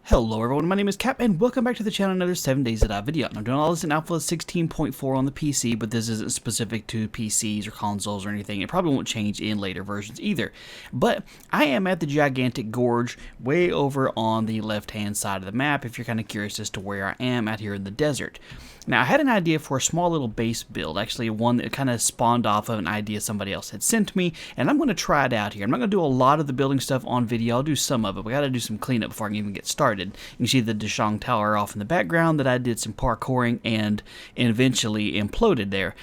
Hello everyone, my name is Cap, and welcome back to the channel, another 7 Days to Die video. And I'm doing all this in Alpha 16.4 on the PC, but this isn't specific to PCs or consoles or anything. It probably won't change in later versions either. But I am at the gigantic gorge way over on the left-hand side of the map, if you're kind of curious as to where I am out here in the desert. Now, I had an idea for a small little base build, actually one that kind of spawned off of an idea somebody else had sent me, and I'm going to try it out here. I'm not going to do a lot of the building stuff on video, I'll do some of it. We got to do some cleanup before I can even get started. You can see the Deshang Tower off in the background that I did some parkouring and eventually imploded there.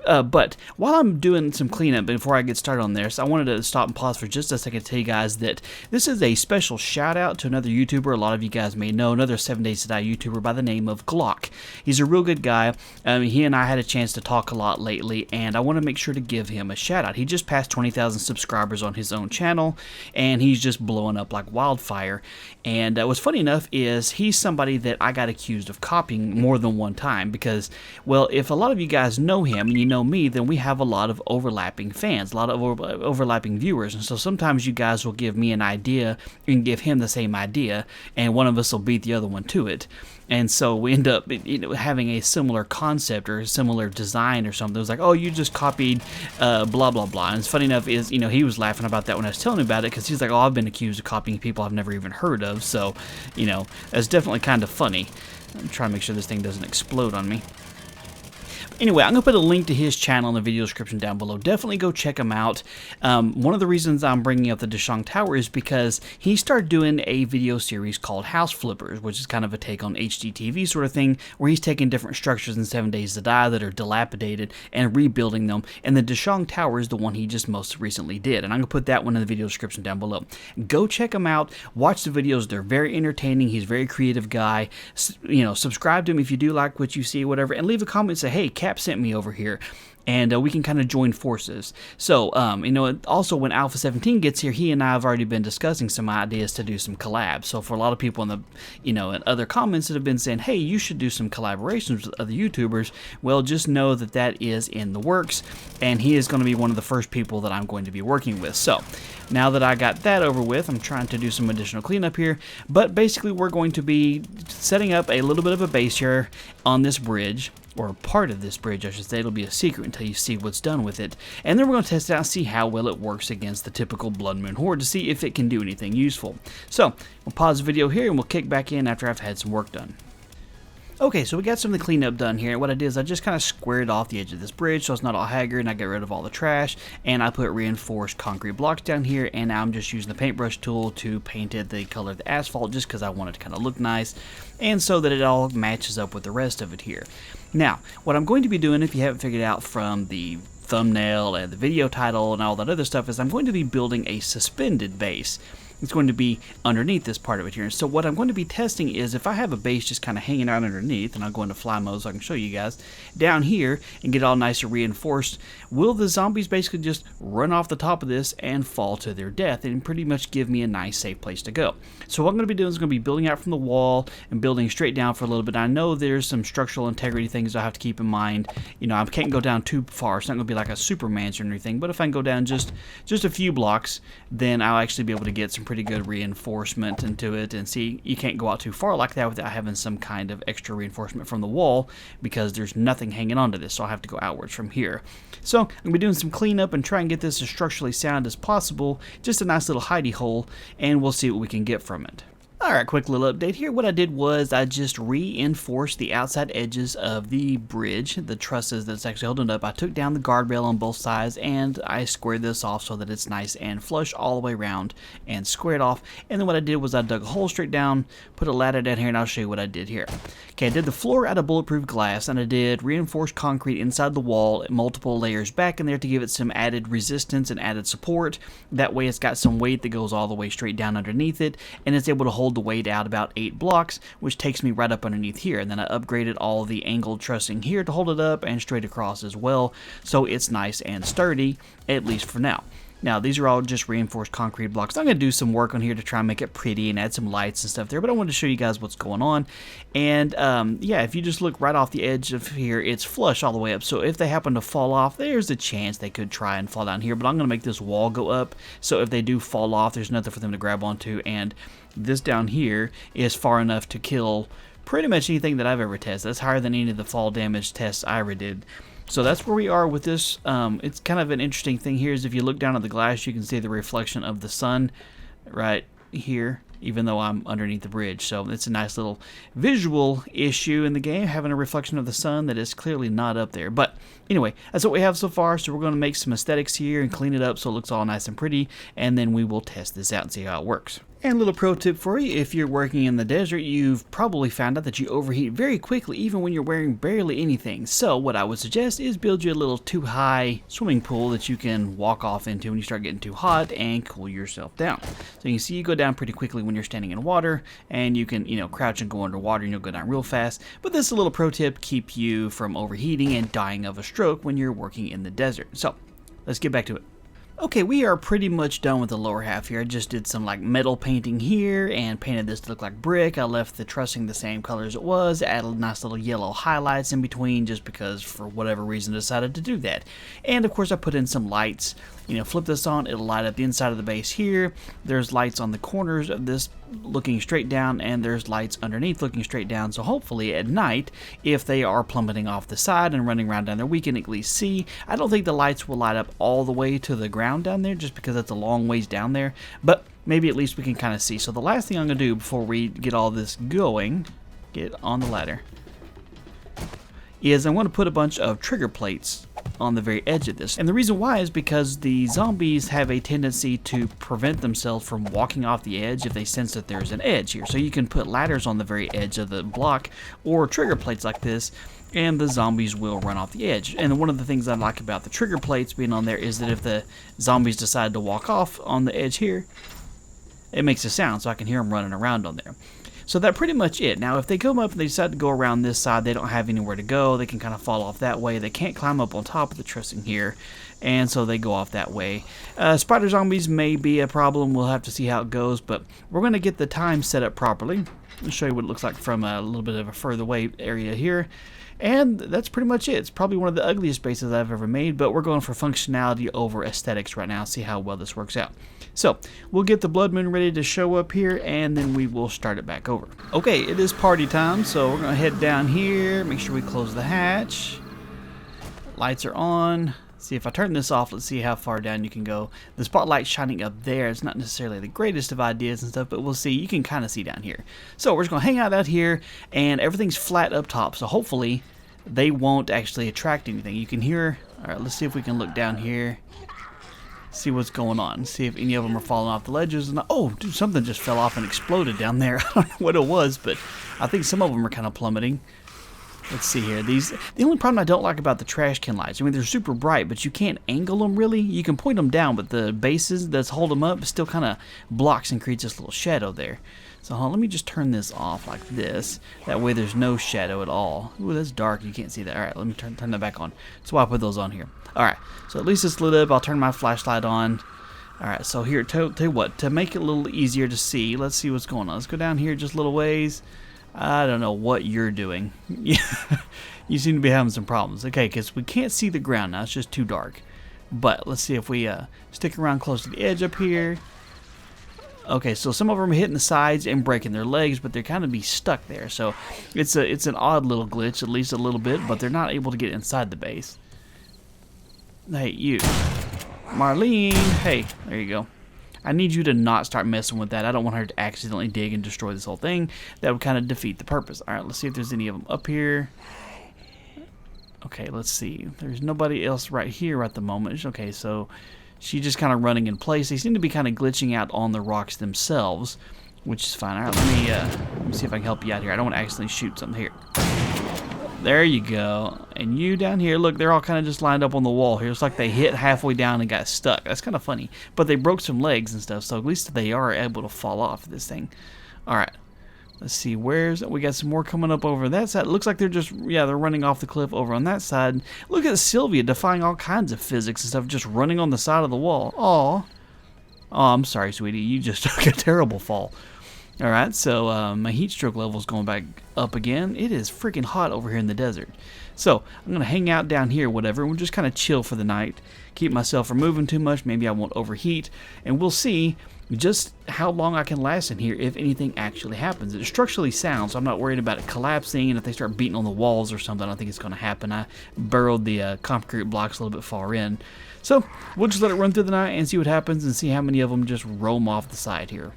But while I'm doing some cleanup before I get started on this, I wanted to stop and pause for just a second to tell you guys that this is a special shout out to another YouTuber a lot of you guys may know, another 7 Days to Die YouTuber by the name of Glock. He's a real good guy. He and I had a chance to talk a lot lately, and I want to make sure to give him a shout out. He just passed 20,000 subscribers on his own channel, and he's just blowing up like wildfire. And what's funny enough is he's somebody that I got accused of copying more than one time because, well, if a lot of you guys know him and you know me, then we have a lot of overlapping fans, a lot of overlapping viewers, and so sometimes you guys will give me an idea and give him the same idea, and one of us will beat the other one to it. And so we end up, having a similar concept or a similar design or something. It was like, oh, you just copied blah, blah, blah. And it's funny enough is, he was laughing about that when I was telling him about it because he's like, oh, I've been accused of copying people I've never even heard of. So, that's definitely kind of funny. I'm trying to make sure this thing doesn't explode on me. Anyway, I'm going to put a link to his channel in the video description down below. Definitely go check him out. One of the reasons I'm bringing up the Deshang Tower is because he started doing a video series called House Flippers, which is kind of a take on HGTV sort of thing, where he's taking different structures in 7 Days to Die that are dilapidated and rebuilding them. And the Deshang Tower is the one he just most recently did. And I'm going to put that one in the video description down below. Go check him out. Watch the videos. They're very entertaining. He's a very creative guy. Subscribe to him if you do like what you see, whatever, and leave a comment and say, hey, Cap sent me over here, and we can kind of join forces. So, also when Alpha 17 gets here, he and I have already been discussing some ideas to do some collabs. So for a lot of people in the, and other comments that have been saying, hey, you should do some collaborations with other YouTubers, well, just know that that is in the works, and he is going to be one of the first people that I'm going to be working with. So, now that I got that over with, I'm trying to do some additional cleanup here, but basically we're going to be setting up a little bit of a base here on this bridge, or part of this bridge, I should say. It'll be a secret until you see what's done with it. And then we're going to test it out and see how well it works against the typical Blood Moon Horde to see if it can do anything useful. So, we'll pause the video here and we'll kick back in after I've had some work done. Okay, so we got some of the cleanup done here. What I did is I just kind of squared off the edge of this bridge so it's not all haggard, and I got rid of all the trash, and I put reinforced concrete blocks down here, and now I'm just using the paintbrush tool to paint it the color of the asphalt just because I want it to kind of look nice, and so that it all matches up with the rest of it here. Now, what I'm going to be doing, if you haven't figured out from the thumbnail and the video title and all that other stuff, is I'm going to be building a suspended base. It's going to be underneath this part of it here. So what I'm going to be testing is if I have a base just kind of hanging out underneath, and I'll go into fly mode so I can show you guys, down here and get all nice and reinforced, will the zombies basically just run off the top of this and fall to their death and pretty much give me a nice safe place to go. So what I'm going to be doing is going to be building out from the wall and building straight down for a little bit. I know there's some structural integrity things I have to keep in mind. I can't go down too far. It's not going to be like a super mansion or anything, but if I can go down just a few blocks, then I'll actually be able to get some pretty good reinforcement into it. And see, you can't go out too far like that without having some kind of extra reinforcement from the wall because there's nothing hanging onto this, so I'll have to go outwards from here. So I'm going to be doing some cleanup and try and get this as structurally sound as possible, just a nice little hidey hole, and we'll see what we can get from it. Alright, quick little update here. What I did was I just reinforced the outside edges of the bridge, the trusses that's actually holding it up. I took down the guardrail on both sides and I squared this off so that it's nice and flush all the way around and squared off. And then what I did was I dug a hole straight down, put a ladder down here, and I'll show you what I did here. Okay, I did the floor out of bulletproof glass, and I did reinforced concrete inside the wall, multiple layers back in there to give it some added resistance and added support. That way it's got some weight that goes all the way straight down underneath it, and it's able to hold the weight out about 8 blocks, which takes me right up underneath here. And then I upgraded all the angled trussing here to hold it up and straight across as well, so it's nice and sturdy, at least for now. Now, these are all just reinforced concrete blocks. I'm going to do some work on here to try and make it pretty and add some lights and stuff there, but I wanted to show you guys what's going on. And yeah, if you just look right off the edge of here, it's flush all the way up. So if they happen to fall off, there's a chance they could try and fall down here, but I'm going to make this wall go up. So if they do fall off, there's nothing for them to grab onto. And this down here is far enough to kill pretty much anything that I've ever tested. That's higher than any of the fall damage tests I ever did. So that's where we are with this. It's kind of an interesting thing here is if you look down at the glass, you can see the reflection of the sun right here, even though I'm underneath the bridge. So it's a nice little visual issue in the game, having a reflection of the sun that is clearly not up there. But anyway, that's what we have so far. So we're going to make some aesthetics here and clean it up so it looks all nice and pretty, and then we will test this out and see how it works. And a little pro tip for you, if you're working in the desert, you've probably found out that you overheat very quickly even when you're wearing barely anything. So what I would suggest is build you a little too high swimming pool that you can walk off into when you start getting too hot and cool yourself down. So you can see you go down pretty quickly when you're standing in water, and you can, crouch and go underwater and you'll go down real fast. But this is a little pro tip, keep you from overheating and dying of a stroke when you're working in the desert. So let's get back to it. Okay, we are pretty much done with the lower half here. I just did some like metal painting here and painted this to look like brick. I left the trussing the same color as it was, added nice little yellow highlights in between just because for whatever reason decided to do that. And of course I put in some lights. Flip this on, it'll light up the inside of the base here. There's lights on the corners of this looking straight down, and there's lights underneath looking straight down. So hopefully at night, if they are plummeting off the side and running around down there, we can at least see. I don't think the lights will light up all the way to the ground down there just because it's a long ways down there, but maybe at least we can kind of see. So the last thing I'm going to do before we get all this going, get on the ladder, is I'm going to put a bunch of trigger plates on the very edge of this. And the reason why is because the zombies have a tendency to prevent themselves from walking off the edge if they sense that there's an edge here. So you can put ladders on the very edge of the block or trigger plates like this, and the zombies will run off the edge. And one of the things I like about the trigger plates being on there is that if the zombies decide to walk off on the edge here, it makes a sound so I can hear them running around on there. So that's pretty much it. Now, if they come up and they decide to go around this side, they don't have anywhere to go. They can kind of fall off that way. They can't climb up on top of the trussing here, and so they go off that way. Spider zombies may be a problem. We'll have to see how it goes, but we're going to get the time set up properly. I'll show you what it looks like from a little bit of a further away area here. And that's pretty much it. It's probably one of the ugliest bases I've ever made, but we're going for functionality over aesthetics right now. See how well this works out. So we'll get the blood moon ready to show up here, and then we will start it back over. Okay, it is party time, so we're going to head down here, make sure we close the hatch. Lights are on. See, if I turn this off, let's see how far down you can go. The spotlight's shining up there. It's not necessarily the greatest of ideas and stuff, but we'll see. You can kind of see down here. So we're just going to hang out here, and everything's flat up top, so hopefully they won't actually attract anything. You can hear... Alright, let's see if we can look down here. See what's going on. See if any of them are falling off the ledges. And oh, dude, something just fell off and exploded down there. I don't know what it was, but I think some of them are kind of plummeting. Let's see here. The only problem I don't like about the trash can lights, I mean, they're super bright, but you can't angle them really. You can point them down, but the bases that's hold them up still kind of blocks and creates this little shadow there. So let me just turn this off like this. That way there's no shadow at all. Ooh, that's dark. You can't see that. All right, let me turn that back on. So I'll put those on here. All right, so at least it's lit up. I'll turn my flashlight on. All right, so here, tell you what, to make it a little easier to see, let's see what's going on. Let's go down here just a little ways. I don't know what you're doing. You seem to be having some problems. Okay, because we can't see the ground now. It's just too dark. But let's see if we stick around close to the edge up here. Okay, so some of them are hitting the sides and breaking their legs, but they're kind of be stuck there. So it's an odd little glitch, at least a little bit, but they're not able to get inside the base. Hey, you. Marlene. Hey, there you go. I need you to not start messing with that. I don't want her to accidentally dig and destroy this whole thing. That would kind of defeat the purpose. All right, let's see if there's any of them up here. Okay, let's see. There's nobody else right here at the moment. Okay, so she's just kind of running in place. They seem to be kind of glitching out on the rocks themselves, which is fine. All right, let me see if I can help you out here. I don't want to accidentally shoot something here. There you go. And you down here, look, they're all kind of just lined up on the wall here. It's like they hit halfway down and got stuck. That's kind of funny. But they broke some legs and stuff, so at least they are able to fall off this thing. All right. Let's see, we got some more coming up over that side. It looks like they're just, yeah, they're running off the cliff over on that side. Look at Sylvia defying all kinds of physics and stuff, just running on the side of the wall. Aw. Oh, I'm sorry, sweetie. You just took a terrible fall. Alright, so my heat stroke level is going back up again. It is freaking hot over here in the desert. So, I'm going to hang out down here, whatever, and we'll just kind of chill for the night. Keep myself from moving too much. Maybe I won't overheat. And we'll see just how long I can last in here if anything actually happens. It's structurally sound, so I'm not worried about it collapsing, and if they start beating on the walls or something, I don't think it's going to happen. I burrowed the concrete blocks a little bit far in. So, we'll just let it run through the night and see what happens and see how many of them just roam off the side here.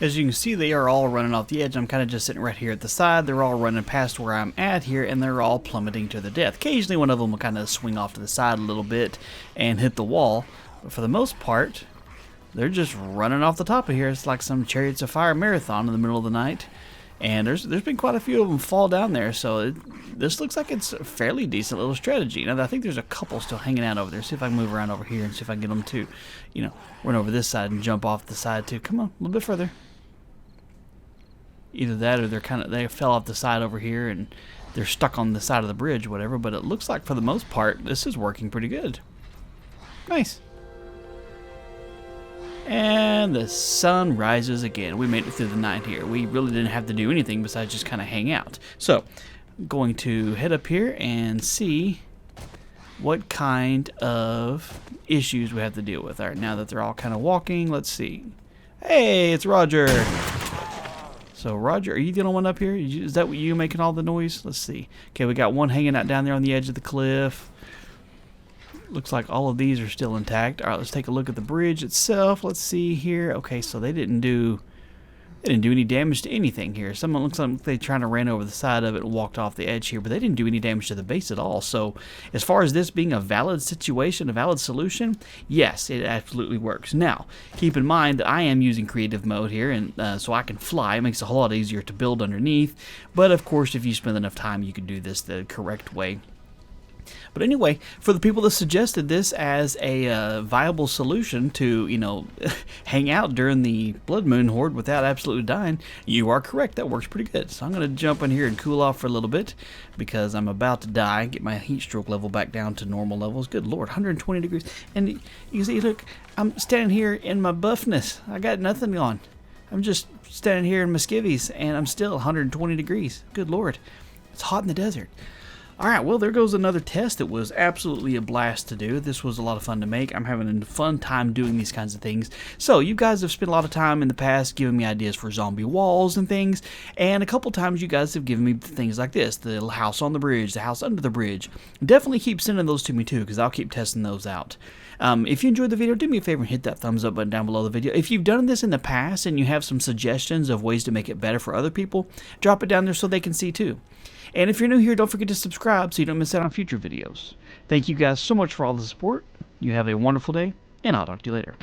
As you can see, they are all running off the edge. I'm kind of just sitting right here at the side. They're all running past where I'm at here, and they're all plummeting to their death. Occasionally, one of them will kind of swing off to the side a little bit and hit the wall. But for the most part, they're just running off the top of here. It's like some Chariots of Fire marathon in the middle of the night. And there's been quite a few of them fall down there, so this looks like it's a fairly decent little strategy. Now, I think there's a couple still hanging out over there. See if I can move around over here and see if I can get them to, you know, run over this side and jump off the side too. Come on, a little bit further. Either that or they fell off the side over here and they're stuck on the side of the bridge, whatever. But it looks like for the most part, this is working pretty good. Nice. And the sun rises again. We made it through the night here. We really didn't have to do anything besides just kind of hang out. So, I'm going to head up here and see what kind of issues we have to deal with. All right, now that they're all kind of walking, let's see. Hey, it's Roger. So, Roger, are you the only one up here? Is that what you making all the noise? Let's see. Okay, we got one hanging out down there on the edge of the cliff. Looks like all of these are still intact. All right, let's take a look at the bridge itself. Let's see here. Okay, so they didn't do any damage to anything here. Someone looks like they trying to ran over the side of it and walked off the edge here, but they didn't do any damage to the base at all. So as far as this being a valid situation, a valid solution, yes, it absolutely works. Now, keep in mind that I am using creative mode here, and so I can fly. It makes it a whole lot easier to build underneath. But of course, if you spend enough time, you can do this the correct way. But anyway, for the people that suggested this as a viable solution to, you know, hang out during the Blood Moon Horde without absolutely dying, you are correct. That works pretty good. So I'm going to jump in here and cool off for a little bit because I'm about to die. Get my heat stroke level back down to normal levels. Good Lord, 120 degrees. And you can see, look, I'm standing here in my buffness. I got nothing on. I'm just standing here in my skivvies, and I'm still 120 degrees. Good Lord. It's hot in the desert. Alright, well, there goes another test. It was absolutely a blast to do. This was a lot of fun to make. I'm having a fun time doing these kinds of things. So, you guys have spent a lot of time in the past giving me ideas for zombie walls and things, and a couple times you guys have given me things like this, the house on the bridge, the house under the bridge. Definitely keep sending those to me too, because I'll keep testing those out. If you enjoyed the video, do me a favor and hit that thumbs up button down below the video. If you've done this in the past and you have some suggestions of ways to make it better for other people, drop it down there so they can see too. And if you're new here, don't forget to subscribe so you don't miss out on future videos. Thank you guys so much for all the support. You have a wonderful day, and I'll talk to you later.